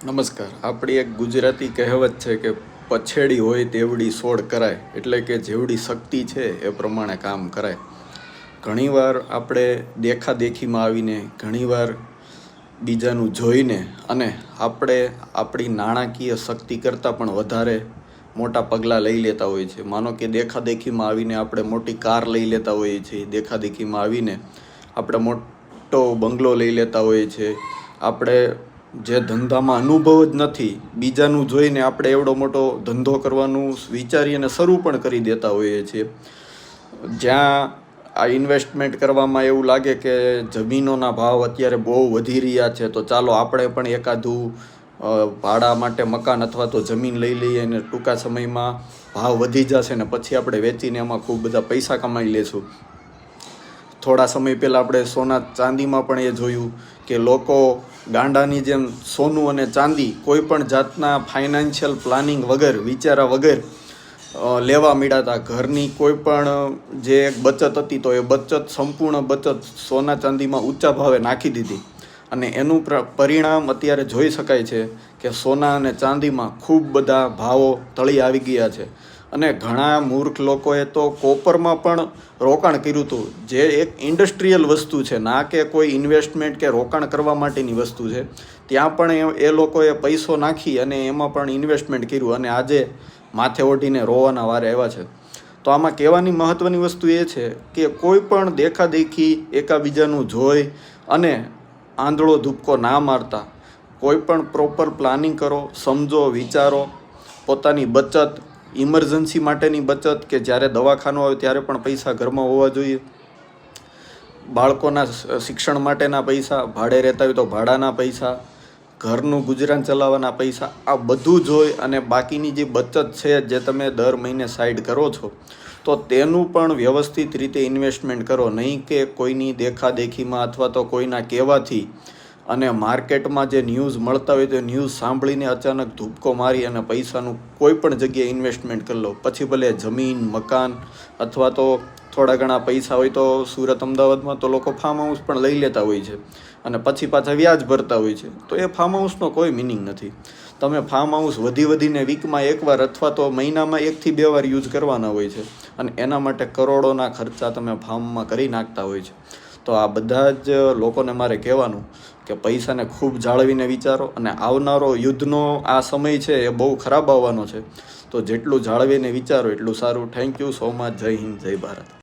નમસ્કાર. આપણી એક ગુજરાતી કહેવત છે કે પછેડી હોય તેવડી સોડ કરાય, એટલે કે જેવડી શક્તિ છે એ પ્રમાણે કામ કરાય. ઘણીવાર આપણે દેખાદેખીમાં આવીને, ઘણીવાર બીજાનું જોઈને અને આપણે આપણી નાણાકીય શક્તિ કરતાં પણ વધારે મોટા પગલાં લઈ લેતા હોઈએ છીએ. માનો કે દેખાદેખીમાં આવીને આપણે મોટી કાર લઈ લેતા હોઈએ છીએ, દેખાદેખીમાં આવીને આપણે મોટો બંગલો લઈ લેતા હોઈએ છીએ. આપણે જે ધંધામાં અનુભવ જ નથી, બીજાનું જોઈને આપણે એવડો મોટો ધંધો કરવાનું વિચારી અને શરૂ પણ કરી દેતા હોઈએ છીએ. જ્યાં આ ઇન્વેસ્ટમેન્ટ કરવામાં એવું લાગે કે જમીનોના ભાવ અત્યારે બહુ વધી રહ્યા છે, તો ચાલો આપણે પણ એકાદું ભાડા માટે મકાન અથવા તો જમીન લઈ લઈએ અને ટૂંકા સમયમાં ભાવ વધી જશે ને પછી આપણે વેચીને એમાં ખૂબ બધા પૈસા કમાઈ લેશું. થોડા સમય પહેલાં આપણે સોના ચાંદીમાં પણ એ જોયું કે લોકો ગાંડાની જેમ સોનું અને ચાંદી કોઈ પણ જાતના ફાઇનાન્શિયલ પ્લાનિંગ વગર, વિચારા વગર લેવા માંડ્યા હતા. ઘરની કોઈ પણ જે એક બચત હતી તો એ બચત, સંપૂર્ણ બચત સોના ચાંદીમાં ઊંચા ભાવે નાખી દીધી અને એનું પરિણામ અત્યારે જોઈ શકાય છે કે સોના અને ચાંદીમાં ખૂબ બધા ભાવો તળી આવી ગયા છે. અને ઘણા મૂર્ખ લોકોએ તો કોપરમાં પણ રોકાણ કર્યું હતું, જે એક ઇન્ડસ્ટ્રીયલ વસ્તુ છે, ના કે કોઈ ઇન્વેસ્ટમેન્ટ કે રોકાણ કરવા માટેની વસ્તુ છે. ત્યાં પણ એ લોકોએ પૈસો નાખી અને એમાં પણ ઇન્વેસ્ટમેન્ટ કર્યું અને આજે માથે ઓઢીને રોવાના વારે આવ્યા છે. તો આમાં કહેવાની મહત્ત્વની વસ્તુ એ છે કે કોઈ પણ દેખાદેખી એકાબીજાનું જોઈ અને આંધળો ધૂપકો ના મારતા કોઈ પણ પ્રોપર પ્લાનિંગ કરો, સમજો, વિચારો. પોતાની બચત, ઇમરજન્સી માટેની બચત, કે જ્યારે દવાખાનું આવે ત્યારે પણ પૈસા ઘરમાં હોવા જોઈએ. બાળકોના શિક્ષણ માટેના પૈસા, ભાડે રહેતા હોય તો ભાડાના પૈસા, ઘરનું ગુજરાન ચલાવવાના પૈસા, આ બધું જોઈ અને બાકીની જે બચત છે જે તમે દર મહિને સાઈડ કરો છો તો તેનું પણ વ્યવસ્થિત રીતે ઇન્વેસ્ટમેન્ટ કરો. નહીં કે કોઈની દેખાદેખીમાં અથવા તો કોઈના કહેવાથી અને માર્કેટમાં જે ન્યૂઝ મળતા હોય તો ન્યૂઝ સાંભળીને અચાનક ધૂપકો મારી અને પૈસાનું કોઈ પણ જગ્યાએ ઇન્વેસ્ટમેન્ટ કરી લો. પછી ભલે જમીન, મકાન અથવા તો થોડા ઘણા પૈસા હોય તો સુરત, અમદાવાદમાં તો લોકો ફાર્મ હાઉસ પણ લઈ લેતા હોય છે અને પછી પાછા વ્યાજ ભરતા હોય છે. તો એ ફાર્મ હાઉસનો કોઈ મિનિંગ નથી. તમે ફાર્મ હાઉસ વધીને વીકમાં એકવાર અથવા તો મહિનામાં 1 થી 2 વાર યુઝ કરવાના હોય છે અને એના માટે કરોડોના ખર્ચા તમે ફાર્મમાં કરી નાખતા હોય છે. તો આ બધા જ લોકોને મારે કહેવાનું કે પૈસાને ખૂબ જાળવીને વિચારો અને આવનારો યુદ્ધનો આ સમય છે એ બહુ ખરાબ આવવાનો છે. તો જેટલું જાળવીને વિચારો એટલું સારું. Thank you so much. જય હિન્દ, જય ભારત.